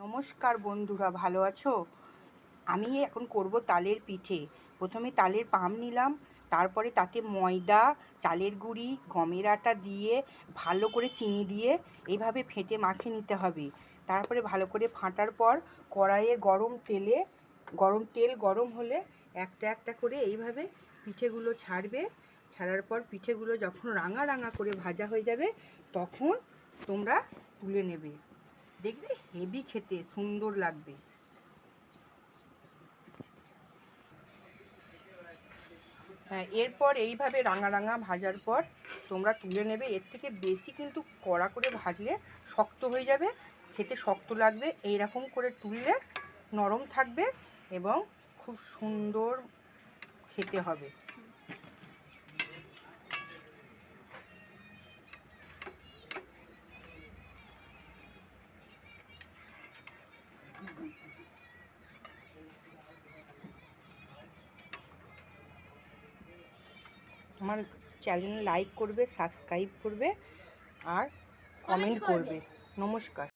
নমস্কার বন্ধুরা, ভালো আছো? আমি এখন করব তালের পিঠে। প্রথমে তালের পাম নিলাম, তারপরে তাতে ময়দা, চালের গুঁড়ি, গমের আটা দিয়ে ভালো করে চিনি দিয়ে এইভাবে ফেটে মাখিয়ে নিতে হবে। তারপরে ভালো করে ফাটার পর কড়াইয়ে গরম তেল গরম হলে একটা একটা করে এইভাবে পিঠেগুলো ছাড়বে। ছাড়ার পর পিঠেগুলো যখন রাঙা রাঙা করে ভাজা হয়ে যাবে তখন তোমরা তুলে নেবে। দেখবে হেভি খেতে সুন্দর লাগবে। হ্যাঁ, এরপর এইভাবে রাঙা রাঙা ভাজার পর তোমরা তুলে নেবে। এর থেকে বেশি কিন্তু কড়া করে ভাজলে শক্ত হয়ে যাবে, খেতে শক্ত লাগবে। এইরকম করে তুললে নরম থাকবে এবং খুব সুন্দর খেতে হবে। আমার চ্যানেল লাইক করবে, সাবস্ক্রাইব করবে আর কমেন্ট করবে। নমস্কার।